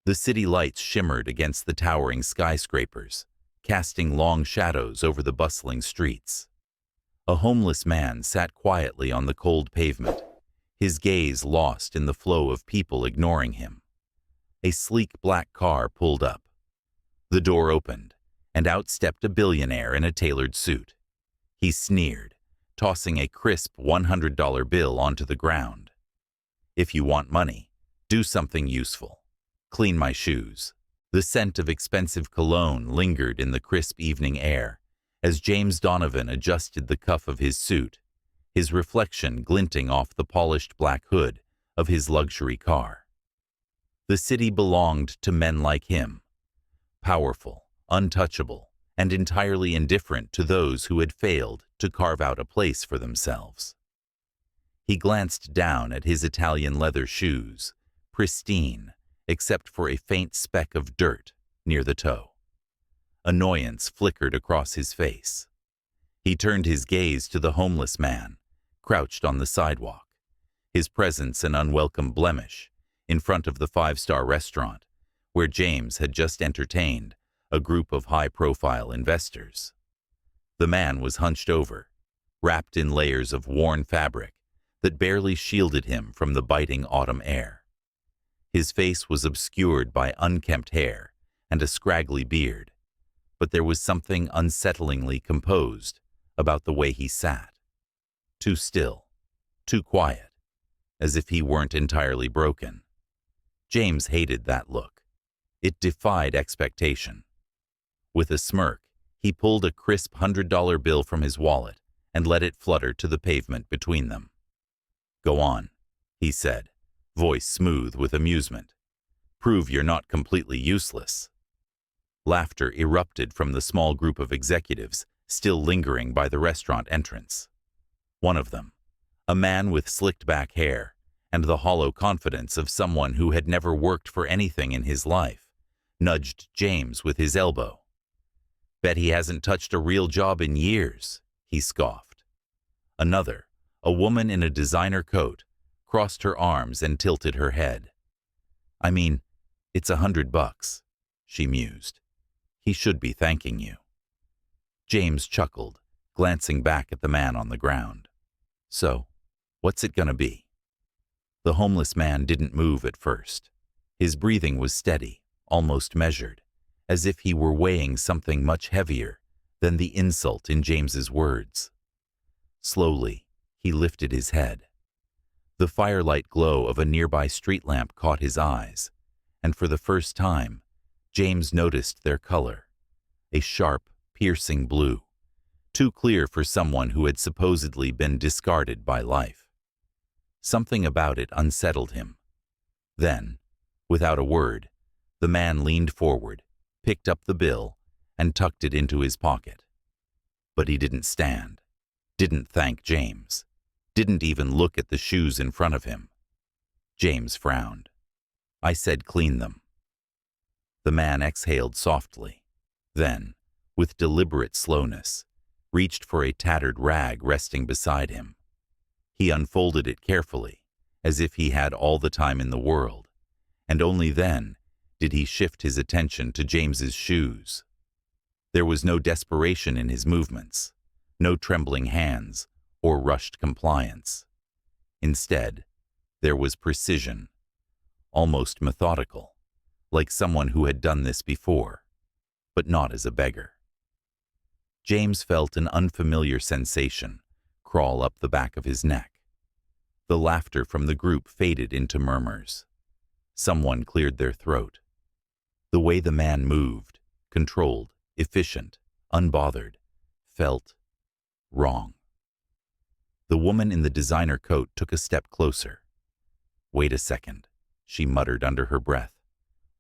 The city lights shimmered against the towering skyscrapers, casting long shadows over the bustling streets. A homeless man sat quietly on the cold pavement, his gaze lost in the flow of people ignoring him. A sleek black car pulled up. The door opened, and out stepped a billionaire in a tailored suit. He sneered, tossing a crisp $100 bill onto the ground. "If you want money, do something useful. Clean my shoes." The scent of expensive cologne lingered in the crisp evening air as James Donovan adjusted the cuff of his suit, his reflection glinting off the polished black hood of his luxury car. The city belonged to men like him, powerful, untouchable, and entirely indifferent to those who had failed to carve out a place for themselves. He glanced down at his Italian leather shoes, pristine, except for a faint speck of dirt near the toe. Annoyance flickered across his face. He turned his gaze to the homeless man, crouched on the sidewalk, his presence an unwelcome blemish in front of the five-star restaurant where James had just entertained a group of high-profile investors. The man was hunched over, wrapped in layers of worn fabric that barely shielded him from the biting autumn air. His face was obscured by unkempt hair and a scraggly beard, but there was something unsettlingly composed about the way he sat. Too still, too quiet, as if he weren't entirely broken. James hated that look. It defied expectation. With a smirk, he pulled a crisp $100 bill from his wallet and let it flutter to the pavement between them. "Go on," he said, voice smooth with amusement. "Prove you're not completely useless." Laughter erupted from the small group of executives still lingering by the restaurant entrance. One of them, a man with slicked-back hair and the hollow confidence of someone who had never worked for anything in his life, nudged James with his elbow. "Bet he hasn't touched a real job in years," he scoffed. Another, a woman in a designer coat, crossed her arms and tilted her head. "I mean, it's $100, she mused. "He should be thanking you." James chuckled, glancing back at the man on the ground. "So, what's it gonna be?" The homeless man didn't move at first. His breathing was steady, almost measured, as if he were weighing something much heavier than the insult in James's words. Slowly, he lifted his head. The firelight glow of a nearby street lamp caught his eyes, and for the first time, James noticed their color, a sharp, piercing blue, too clear for someone who had supposedly been discarded by life. Something about it unsettled him. Then, without a word, the man leaned forward, picked up the bill, and tucked it into his pocket. But he didn't stand, didn't thank James, didn't even look at the shoes in front of him. James frowned. "I said clean them." The man exhaled softly, then, with deliberate slowness, reached for a tattered rag resting beside him. He unfolded it carefully, as if he had all the time in the world, and only then did he shift his attention to James's shoes. There was no desperation in his movements, no trembling hands or rushed compliance. Instead, there was precision, almost methodical, like someone who had done this before, but not as a beggar. James felt an unfamiliar sensation crawl up the back of his neck. The laughter from the group faded into murmurs. Someone cleared their throat. The way the man moved, controlled, efficient, unbothered, felt wrong. The woman in the designer coat took a step closer. "Wait a second," she muttered under her breath.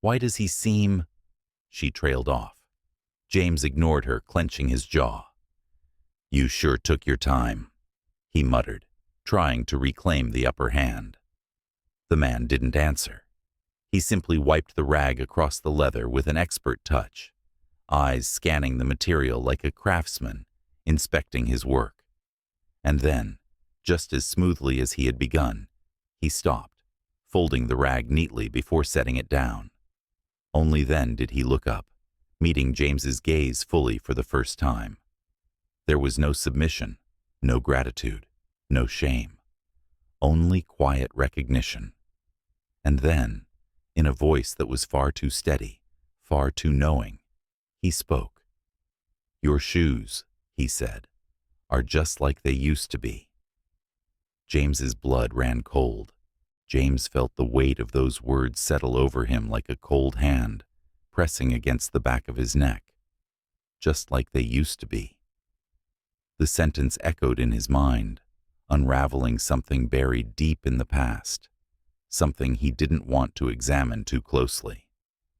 "Why does he seem—" She trailed off. James ignored her, clenching his jaw. "You sure took your time," he muttered, trying to reclaim the upper hand. The man didn't answer. He simply wiped the rag across the leather with an expert touch, eyes scanning the material like a craftsman inspecting his work. And then, just as smoothly as he had begun, he stopped, folding the rag neatly before setting it down. Only then did he look up, meeting James's gaze fully for the first time. There was no submission, no gratitude, no shame, only quiet recognition. And then, in a voice that was far too steady, far too knowing, he spoke. "Your shoes," he said, "are just like they used to be." James's blood ran cold. James felt the weight of those words settle over him like a cold hand, pressing against the back of his neck. Just like they used to be. The sentence echoed in his mind, unraveling something buried deep in the past, something he didn't want to examine too closely.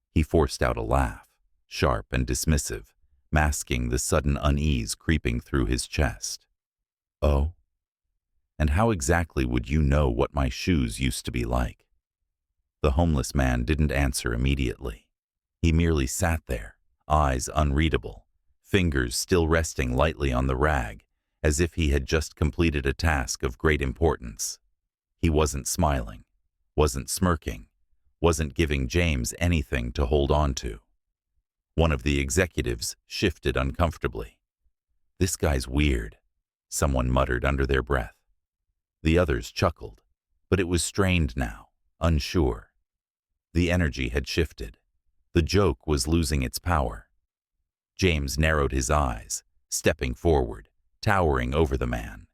He forced out a laugh, sharp and dismissive, masking the sudden unease creeping through his chest. "Oh? And how exactly would you know what my shoes used to be like?" The homeless man didn't answer immediately. He merely sat there, eyes unreadable, fingers still resting lightly on the rag, as if he had just completed a task of great importance. He wasn't smiling, wasn't smirking, wasn't giving James anything to hold on to. One of the executives shifted uncomfortably. "This guy's weird," someone muttered under their breath. The others chuckled, but it was strained now, unsure. The energy had shifted. The joke was losing its power. James narrowed his eyes, stepping forward, towering over the man.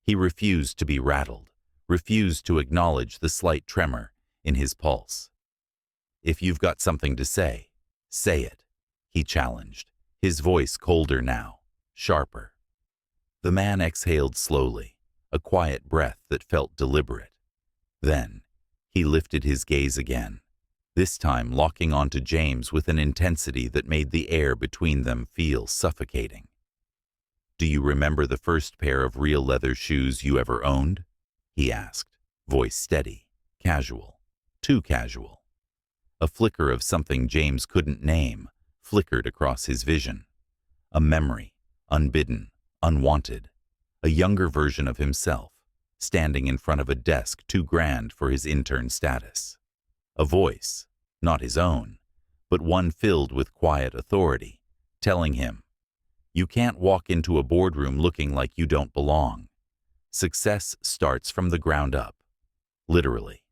He refused to be rattled, refused to acknowledge the slight tremor in his pulse. "If you've got something to say it," he challenged, his voice colder now, sharper. The man exhaled slowly, a quiet breath that felt deliberate. Then, he lifted his gaze again, this time locking onto James with an intensity that made the air between them feel suffocating. "Do you remember the first pair of real leather shoes you ever owned?" he asked, voice steady, casual, too casual. A flicker of something James couldn't name flickered across his vision. A memory, unbidden, unwanted. A younger version of himself, standing in front of a desk too grand for his intern status. A voice, not his own, but one filled with quiet authority, telling him, "You can't walk into a boardroom looking like you don't belong. Success starts from the ground up." Literally.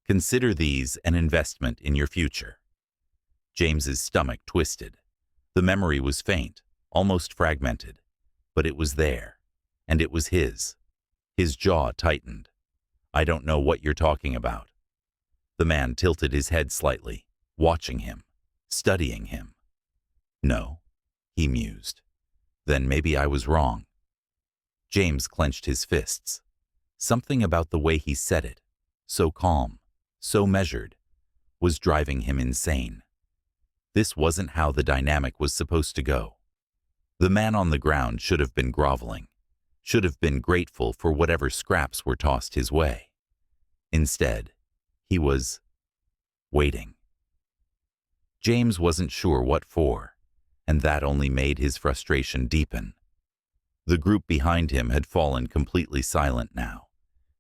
Consider these an investment in your future. James's stomach twisted. The memory was faint, almost fragmented, but it was there, and it was his. His jaw tightened. "I don't know what you're talking about." The man tilted his head slightly, watching him, studying him. "No," he mused. "Then maybe I was wrong." James clenched his fists. Something about the way he said it, so calm, so measured, was driving him insane. This wasn't how the dynamic was supposed to go. The man on the ground should have been groveling, should have been grateful for whatever scraps were tossed his way. Instead, he was waiting. James wasn't sure what for, and that only made his frustration deepen. The group behind him had fallen completely silent now,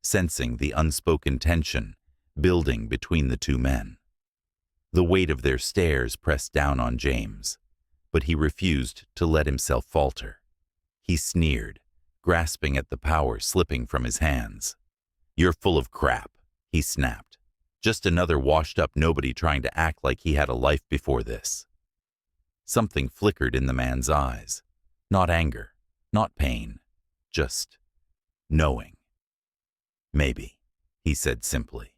sensing the unspoken tension building between the two men. The weight of their stares pressed down on James, but he refused to let himself falter. He sneered, grasping at the power slipping from his hands. "You're full of crap," he snapped. "Just another washed-up nobody trying to act like he had a life before this." Something flickered in the man's eyes. Not anger, not pain, just knowing. "Maybe," he said simply.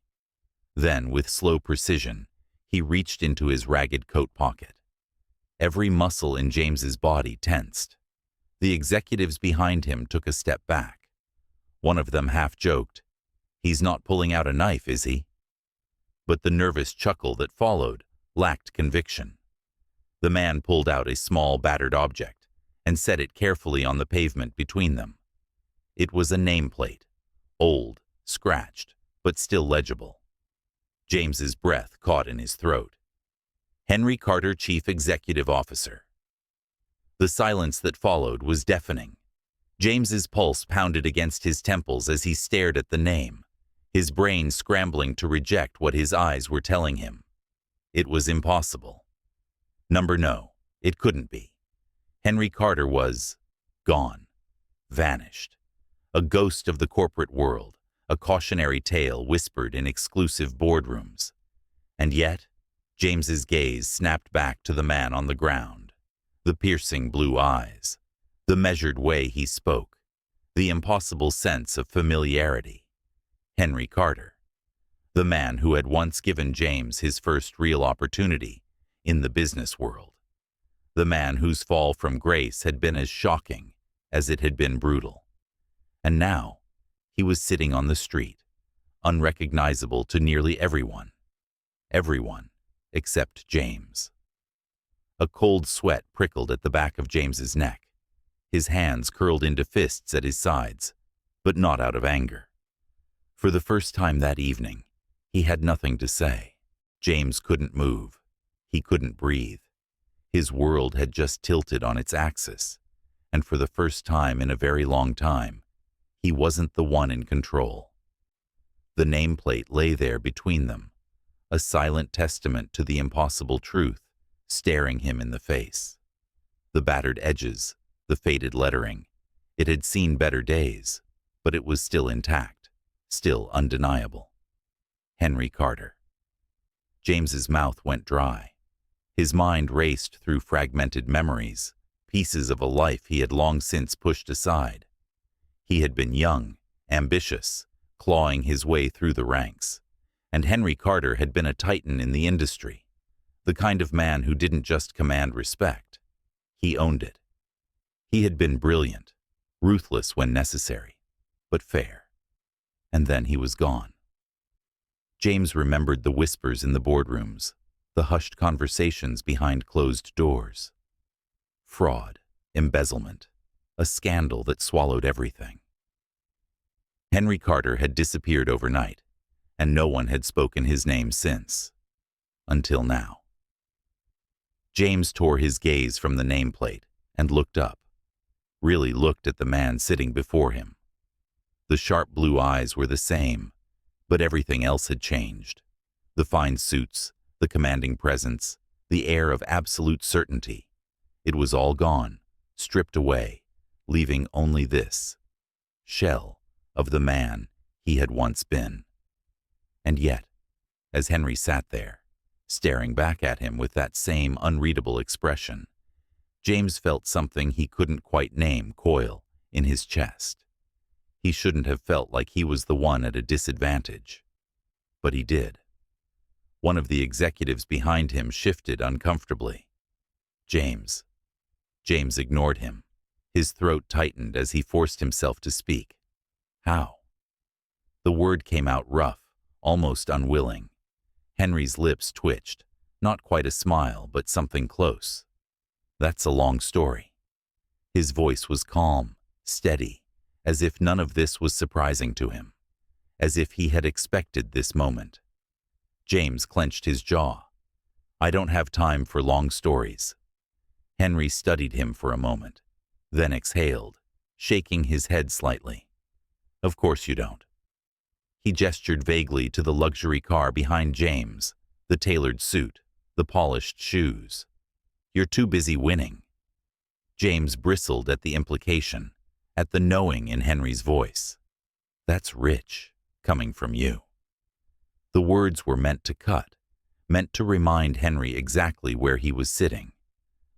Then, with slow precision, he reached into his ragged coat pocket. Every muscle in James's body tensed. The executives behind him took a step back. One of them half joked, "He's not pulling out a knife, is he?" But the nervous chuckle that followed lacked conviction. The man pulled out a small battered object and set it carefully on the pavement between them. It was a nameplate, old, scratched, but still legible. James's breath caught in his throat. "Henry Carter, Chief Executive Officer." The silence that followed was deafening. James's pulse pounded against his temples as he stared at the name, his brain scrambling to reject what his eyes were telling him. It was impossible. No, it couldn't be. Henry Carter was gone, vanished. A ghost of the corporate world, a cautionary tale whispered in exclusive boardrooms. And yet, James's gaze snapped back to the man on the ground. The piercing blue eyes, the measured way he spoke, the impossible sense of familiarity. Henry Carter, the man who had once given James his first real opportunity in the business world. The man whose fall from grace had been as shocking as it had been brutal. And now, he was sitting on the street, unrecognizable to nearly everyone. Everyone except James. A cold sweat prickled at the back of James's neck. His hands curled into fists at his sides, but not out of anger. For the first time that evening, he had nothing to say. James couldn't move. He couldn't breathe. His world had just tilted on its axis, and for the first time in a very long time, he wasn't the one in control. The nameplate lay there between them, a silent testament to the impossible truth staring him in the face. The battered edges, the faded lettering, it had seen better days, but it was still intact, still undeniable. Henry Carter. James's mouth went dry. His mind raced through fragmented memories, pieces of a life he had long since pushed aside. He had been young, ambitious, clawing his way through the ranks, and Henry Carter had been a titan in the industry, the kind of man who didn't just command respect. He owned it. He had been brilliant, ruthless when necessary, but fair. And then he was gone. James remembered the whispers in the boardrooms, the hushed conversations behind closed doors. Fraud, embezzlement, a scandal that swallowed everything. Henry Carter had disappeared overnight, and no one had spoken his name since. Until now. James tore his gaze from the nameplate and looked up, really looked at the man sitting before him. The sharp blue eyes were the same, but everything else had changed. The fine suits, the commanding presence, the air of absolute certainty. It was all gone, stripped away, leaving only this shell of the man he had once been. And yet, as Henry sat there, staring back at him with that same unreadable expression, James felt something he couldn't quite name coil in his chest. He shouldn't have felt like he was the one at a disadvantage, but he did. One of the executives behind him shifted uncomfortably. James. James ignored him. His throat tightened as he forced himself to speak. How? The word came out rough, almost unwilling. Henry's lips twitched, not quite a smile, but something close. That's a long story. His voice was calm, steady, as if none of this was surprising to him, as if he had expected this moment. James clenched his jaw. I don't have time for long stories. Henry studied him for a moment, then exhaled, shaking his head slightly. Of course you don't. He gestured vaguely to the luxury car behind James, the tailored suit, the polished shoes. You're too busy winning. James bristled at the implication, at the knowing in Henry's voice. That's rich, coming from you. The words were meant to cut, meant to remind Henry exactly where he was sitting.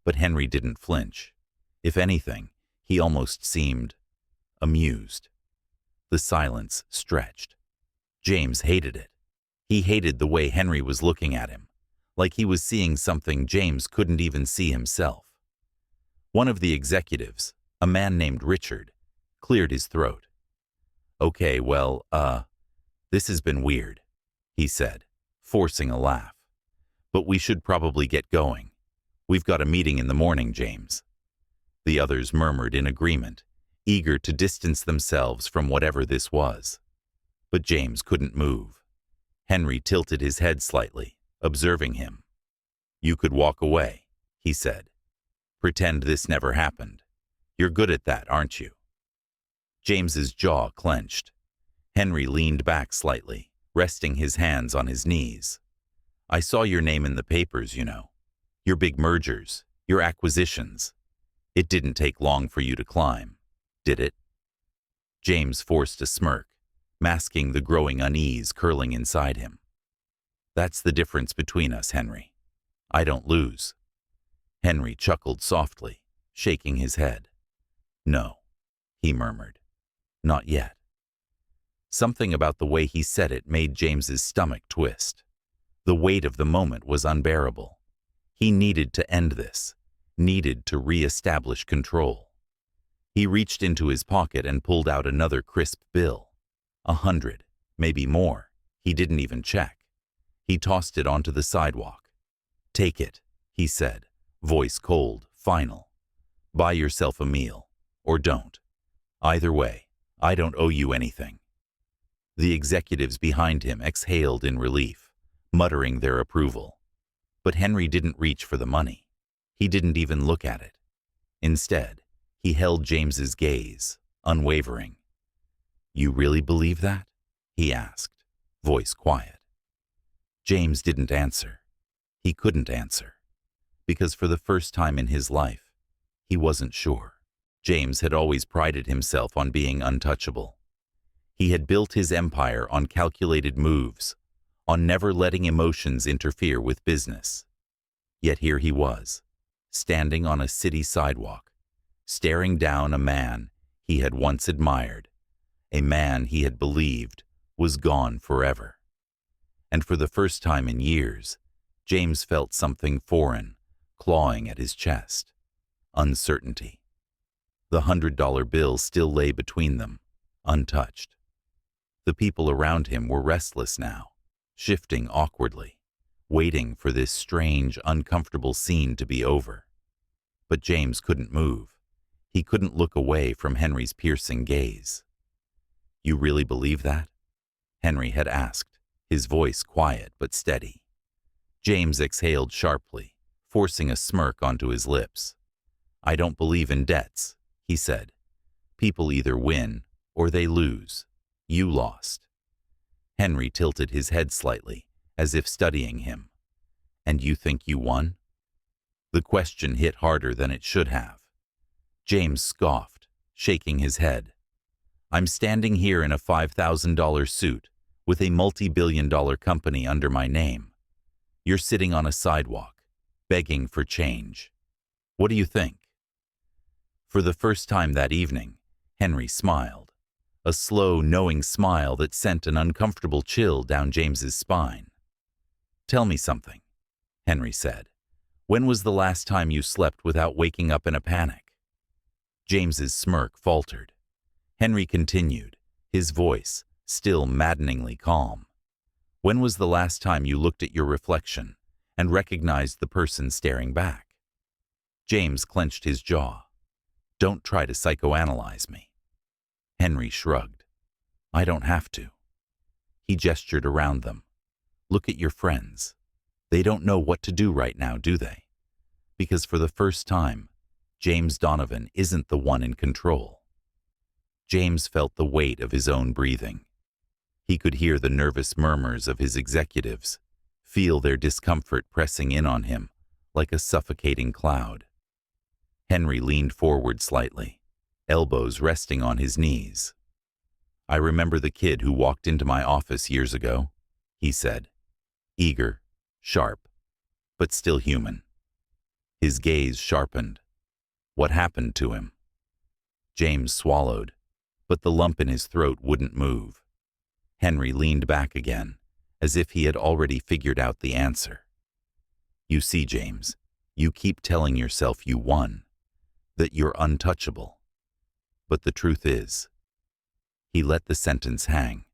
But Henry didn't flinch. If anything, he almost seemed amused. The silence stretched. James hated it. He hated the way Henry was looking at him, like he was seeing something James couldn't even see himself. One of the executives, a man named Richard, cleared his throat. Okay, well, this has been weird, he said, forcing a laugh. But we should probably get going. We've got a meeting in the morning, James. The others murmured in agreement, eager to distance themselves from whatever this was. But James couldn't move. Henry tilted his head slightly, observing him. You could walk away, he said. Pretend this never happened. You're good at that, aren't you? James's jaw clenched. Henry leaned back slightly, resting his hands on his knees. I saw your name in the papers, you know. Your big mergers, your acquisitions. It didn't take long for you to climb, did it? James forced a smirk, masking the growing unease curling inside him. That's the difference between us, Henry. I don't lose. Henry chuckled softly, shaking his head. No, he murmured. Not yet. Something about the way he said it made James's stomach twist. The weight of the moment was unbearable. He needed to end this, needed to re-establish control. He reached into his pocket and pulled out another crisp bill. 100, maybe more. He didn't even check. He tossed it onto the sidewalk. Take it, he said, voice cold, final. Buy yourself a meal, or don't. Either way, I don't owe you anything. The executives behind him exhaled in relief, muttering their approval. But Henry didn't reach for the money. He didn't even look at it. Instead, he held James's gaze, unwavering. You really believe that? He asked, voice quiet. James didn't answer. He couldn't answer. Because for the first time in his life, he wasn't sure. James had always prided himself on being untouchable. He had built his empire on calculated moves, on never letting emotions interfere with business. Yet here he was, standing on a city sidewalk, staring down a man he had once admired, a man he had believed was gone forever. And for the first time in years, James felt something foreign clawing at his chest. Uncertainty. The $100 bill still lay between them, untouched. The people around him were restless now, shifting awkwardly, waiting for this strange, uncomfortable scene to be over. But James couldn't move. He couldn't look away from Henry's piercing gaze. You really believe that? Henry had asked, his voice quiet but steady. James exhaled sharply, forcing a smirk onto his lips. I don't believe in debts, he said. People either win or they lose. You lost. Henry tilted his head slightly, as if studying him. And you think you won? The question hit harder than it should have. James scoffed, shaking his head. I'm standing here in a $5,000 suit with a multi-billion-dollar company under my name. You're sitting on a sidewalk, begging for change. What do you think? For the first time that evening, Henry smiled. A slow, knowing smile that sent an uncomfortable chill down James's spine. Tell me something, Henry said. When was the last time you slept without waking up in a panic? James's smirk faltered. Henry continued, his voice still maddeningly calm. When was the last time you looked at your reflection and recognized the person staring back? James clenched his jaw. Don't try to psychoanalyze me. Henry shrugged. I don't have to. He gestured around them. Look at your friends. They don't know what to do right now, do they? Because for the first time, James Donovan isn't the one in control. James felt the weight of his own breathing. He could hear the nervous murmurs of his executives, feel their discomfort pressing in on him like a suffocating cloud. Henry leaned forward slightly, elbows resting on his knees. I remember the kid who walked into my office years ago, he said. Eager, sharp, but still human. His gaze sharpened. What happened to him? James swallowed, but the lump in his throat wouldn't move. Henry leaned back again, as if he had already figured out the answer. You see, James, you keep telling yourself you won, that you're untouchable. But the truth is, he let the sentence hang,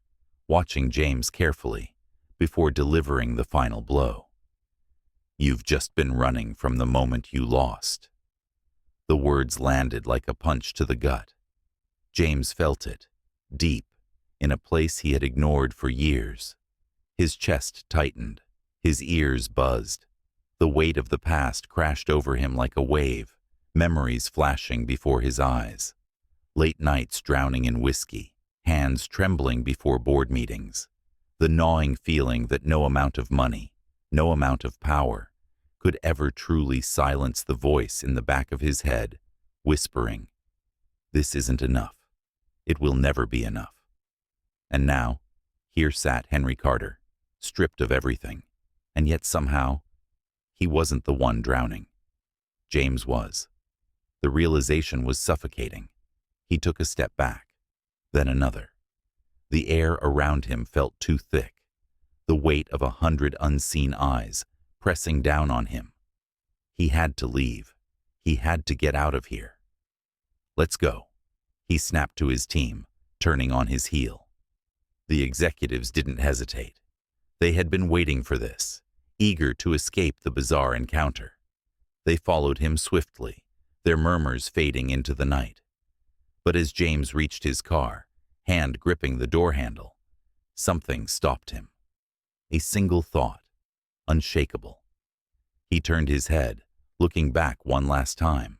watching James carefully before delivering the final blow. You've just been running from the moment you lost. The words landed like a punch to the gut. James felt it, deep, in a place he had ignored for years. His chest tightened, his ears buzzed. The weight of the past crashed over him like a wave, memories flashing before his eyes. Late nights drowning in whiskey, hands trembling before board meetings. The gnawing feeling that no amount of money, No amount of power could ever truly silence the voice in the back of his head, whispering, "This isn't enough. It will never be enough." And now, here sat Henry Carter, stripped of everything, and yet somehow, he wasn't the one drowning. James was. The realization was suffocating. He took a step back, then another. The air around him felt too thick, the weight of 100 unseen eyes pressing down on him. He had to leave. He had to get out of here. "Let's go," he snapped to his team, turning on his heel. The executives didn't hesitate. They had been waiting for this, eager to escape the bizarre encounter. They followed him swiftly, their murmurs fading into the night. But as James reached his car, hand gripping the door handle, something stopped him. A single thought, unshakable. He turned his head, looking back one last time.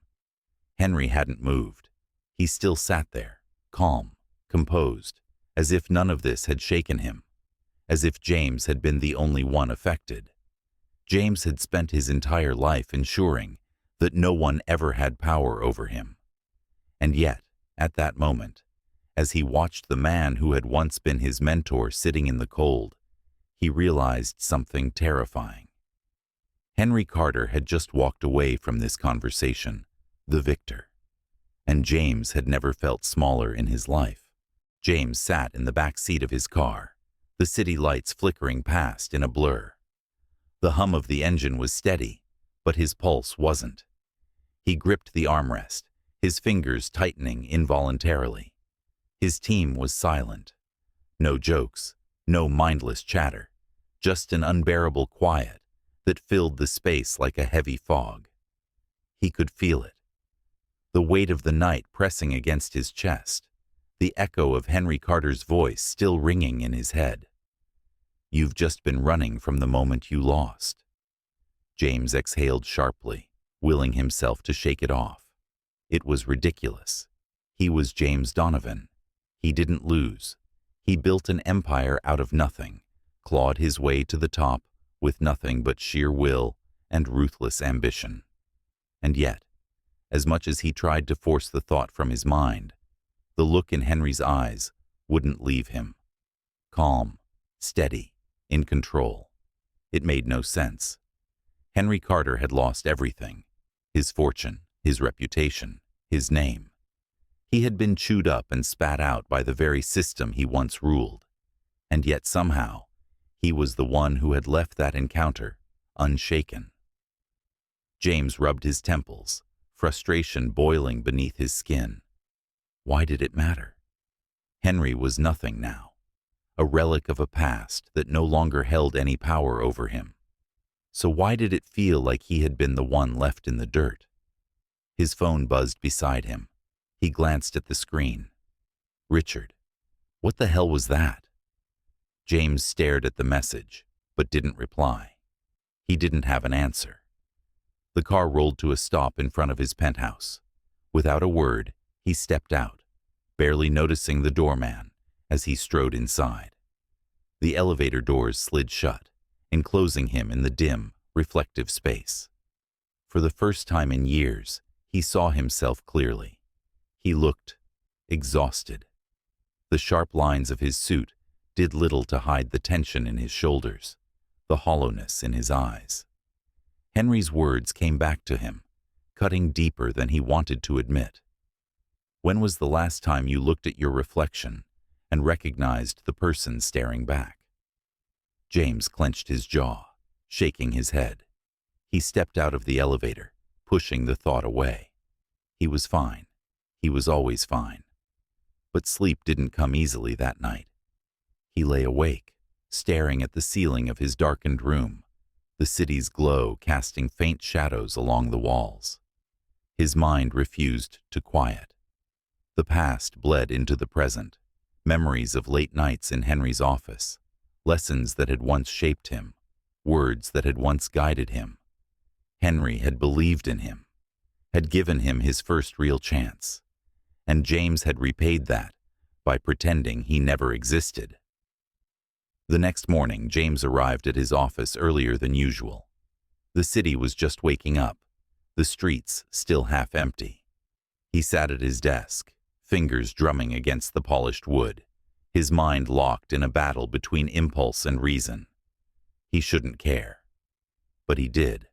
Henry hadn't moved. He still sat there, calm, composed, as if none of this had shaken him, as if James had been the only one affected. James had spent his entire life ensuring that no one ever had power over him. And yet, at that moment, as he watched the man who had once been his mentor sitting in the cold, he realized something terrifying. Henry Carter had just walked away from this conversation, the victor. And James had never felt smaller in his life. James sat in the back seat of his car, the city lights flickering past in a blur. The hum of the engine was steady, but his pulse wasn't. He gripped the armrest, his fingers tightening involuntarily. His team was silent. No jokes, no mindless chatter, just an unbearable quiet that filled the space like a heavy fog. He could feel it. The weight of the night pressing against his chest, the echo of Henry Carter's voice still ringing in his head. "You've just been running from the moment you lost." James exhaled sharply, willing himself to shake it off. It was ridiculous. He was James Donovan. He didn't lose. He built an empire out of nothing, clawed his way to the top with nothing but sheer will and ruthless ambition. And yet, as much as he tried to force the thought from his mind, the look in Henry's eyes wouldn't leave him. Calm, steady, in control. It made no sense. Henry Carter had lost everything: his fortune, his reputation, his name. He had been chewed up and spat out by the very system he once ruled. And yet somehow, he was the one who had left that encounter unshaken. James rubbed his temples, frustration boiling beneath his skin. Why did it matter? Henry was nothing now, a relic of a past that no longer held any power over him. So why did it feel like he had been the one left in the dirt? His phone buzzed beside him. He glanced at the screen. Richard. What the hell was that? James stared at the message, but didn't reply. He didn't have an answer. The car rolled to a stop in front of his penthouse. Without a word, he stepped out, barely noticing the doorman as he strode inside. The elevator doors slid shut, enclosing him in the dim, reflective space. For the first time in years, he saw himself clearly. He looked exhausted. The sharp lines of his suit did little to hide the tension in his shoulders, the hollowness in his eyes. Henry's words came back to him, cutting deeper than he wanted to admit. When was the last time you looked at your reflection and recognized the person staring back? James clenched his jaw, shaking his head. He stepped out of the elevator, pushing the thought away. He was fine. He was always fine. But sleep didn't come easily that night. He lay awake, staring at the ceiling of his darkened room, the city's glow casting faint shadows along the walls. His mind refused to quiet. The past bled into the present, memories of late nights in Henry's office, lessons that had once shaped him, words that had once guided him. Henry had believed in him, had given him his first real chance, and James had repaid that by pretending he never existed. The next morning, James arrived at his office earlier than usual. The city was just waking up, the streets still half empty. He sat at his desk, fingers drumming against the polished wood, his mind locked in a battle between impulse and reason. He shouldn't care. But he did.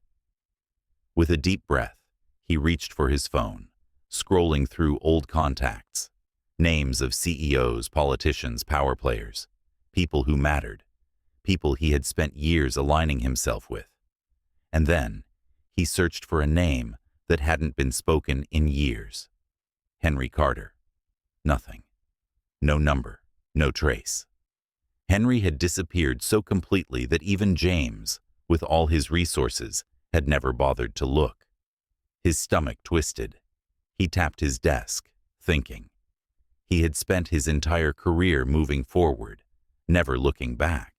With a deep breath, he reached for his phone, scrolling through old contacts, names of CEOs, politicians, power players, people who mattered, people he had spent years aligning himself with. And then, he searched for a name that hadn't been spoken in years. Henry Carter. Nothing. No number, no trace. Henry had disappeared so completely that even James, with all his resources, had never bothered to look. His stomach twisted. He tapped his desk, thinking. He had spent his entire career moving forward, never looking back.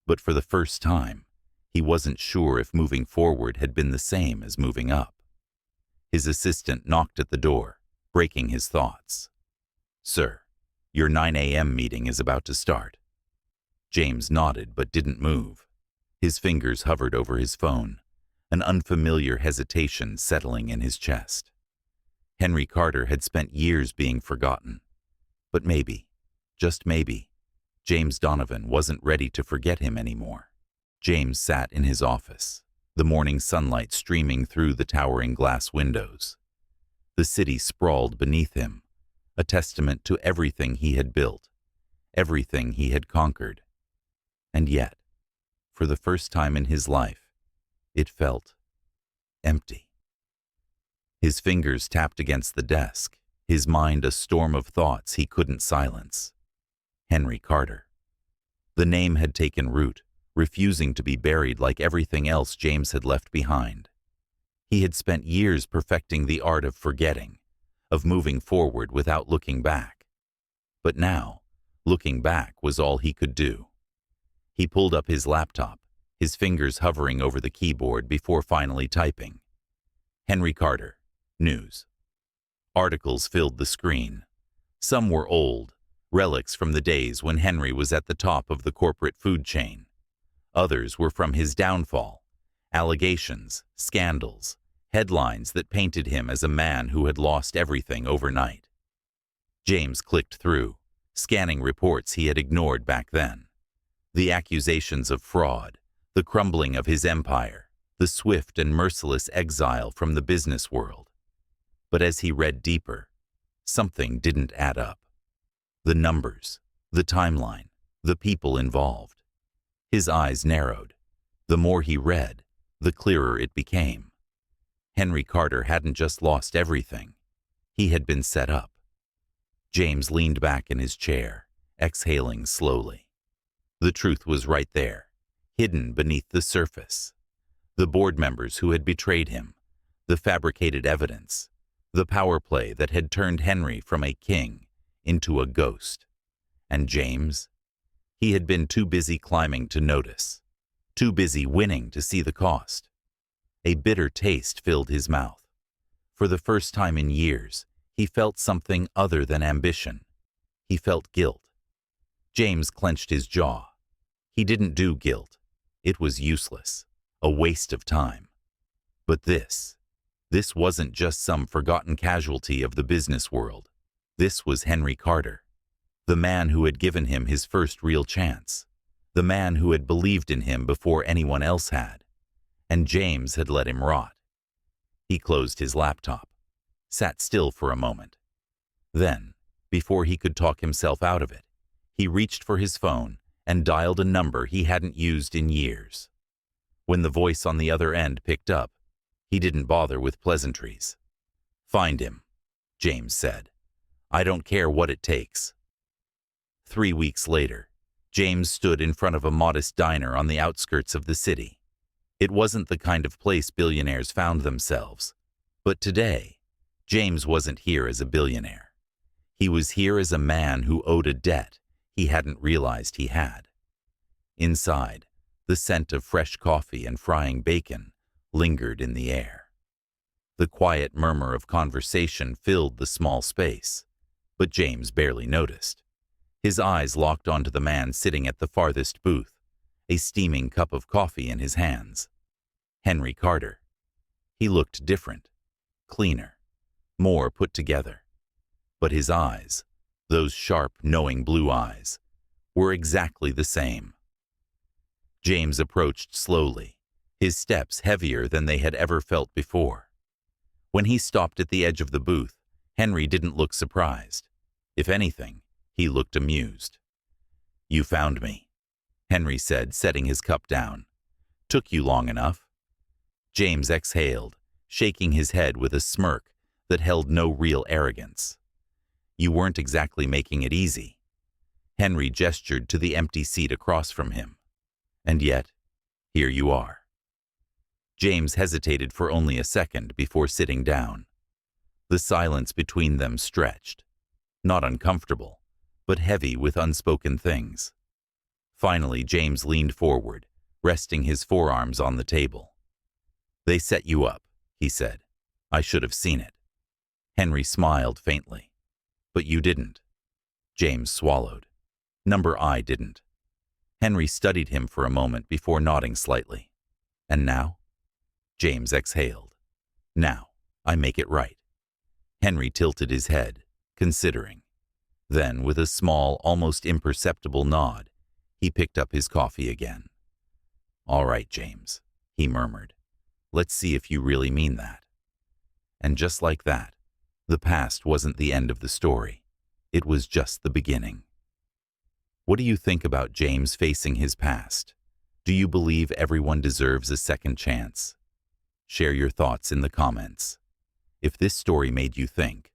But for the first time, he wasn't sure if moving forward had been the same as moving up. His assistant knocked at the door, breaking his thoughts. "Sir, your 9 a.m. meeting is about to start." James nodded but didn't move. His fingers hovered over his phone, an unfamiliar hesitation settling in his chest. Henry Carter had spent years being forgotten. But maybe, just maybe, James Donovan wasn't ready to forget him anymore. James sat in his office, the morning sunlight streaming through the towering glass windows. The city sprawled beneath him, a testament to everything he had built, everything he had conquered. And yet, for the first time in his life, it felt empty. His fingers tapped against the desk, his mind a storm of thoughts he couldn't silence. Henry Carter. The name had taken root, refusing to be buried like everything else James had left behind. He had spent years perfecting the art of forgetting, of moving forward without looking back. But now, looking back was all he could do. He pulled up his laptop, his fingers hovering over the keyboard before finally typing. Henry Carter, news. Articles filled the screen. Some were old, relics from the days when Henry was at the top of the corporate food chain. Others were from his downfall, allegations, scandals, headlines that painted him as a man who had lost everything overnight. James clicked through, scanning reports he had ignored back then. The accusations of fraud, the crumbling of his empire, the swift and merciless exile from the business world. But as he read deeper, something didn't add up. The numbers, the timeline, the people involved. His eyes narrowed. The more he read, the clearer it became. Henry Carter hadn't just lost everything. He had been set up. James leaned back in his chair, exhaling slowly. The truth was right there, hidden beneath the surface. The board members who had betrayed him, the fabricated evidence, the power play that had turned Henry from a king into a ghost. And James? He had been too busy climbing to notice, too busy winning to see the cost. A bitter taste filled his mouth. For the first time in years, he felt something other than ambition. He felt guilt. James clenched his jaw. He didn't do guilt. It was useless, a waste of time. But this wasn't just some forgotten casualty of the business world. This was Henry Carter, the man who had given him his first real chance, the man who had believed in him before anyone else had. And James had let him rot. He closed his laptop, sat still for a moment. Then, before he could talk himself out of it, he reached for his phone and dialed a number he hadn't used in years. When the voice on the other end picked up, he didn't bother with pleasantries. "Find him," James said. "I don't care what it takes." 3 weeks later, James stood in front of a modest diner on the outskirts of the city. It wasn't the kind of place billionaires found themselves. But today, James wasn't here as a billionaire. He was here as a man who owed a debt he hadn't realized he had. Inside, the scent of fresh coffee and frying bacon lingered in the air. The quiet murmur of conversation filled the small space, but James barely noticed. His eyes locked onto the man sitting at the farthest booth, a steaming cup of coffee in his hands. Henry Carter. He looked different, cleaner, more put together. But his eyes, those sharp, knowing blue eyes, were exactly the same. James approached slowly, his steps heavier than they had ever felt before. When he stopped at the edge of the booth, Henry didn't look surprised. If anything, he looked amused. "You found me," Henry said, setting his cup down. "Took you long enough?" James exhaled, shaking his head with a smirk that held no real arrogance. "You weren't exactly making it easy." Henry gestured to the empty seat across from him. "And yet, here you are." James hesitated for only a second before sitting down. The silence between them stretched, not uncomfortable, but heavy with unspoken things. Finally, James leaned forward, resting his forearms on the table. "They set you up," he said. "I should have seen it." Henry smiled faintly. "But you didn't." James swallowed. "Number I didn't." Henry studied him for a moment before nodding slightly. "And now?" James exhaled. "Now, I make it right." Henry tilted his head, considering. Then, with a small, almost imperceptible nod, he picked up his coffee again. "All right, James," he murmured. "Let's see if you really mean that." And just like that, the past wasn't the end of the story. It was just the beginning. What do you think about James facing his past? Do you believe everyone deserves a second chance? Share your thoughts in the comments. If this story made you think,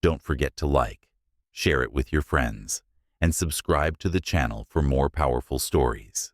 don't forget to like, share it with your friends, and subscribe to the channel for more powerful stories.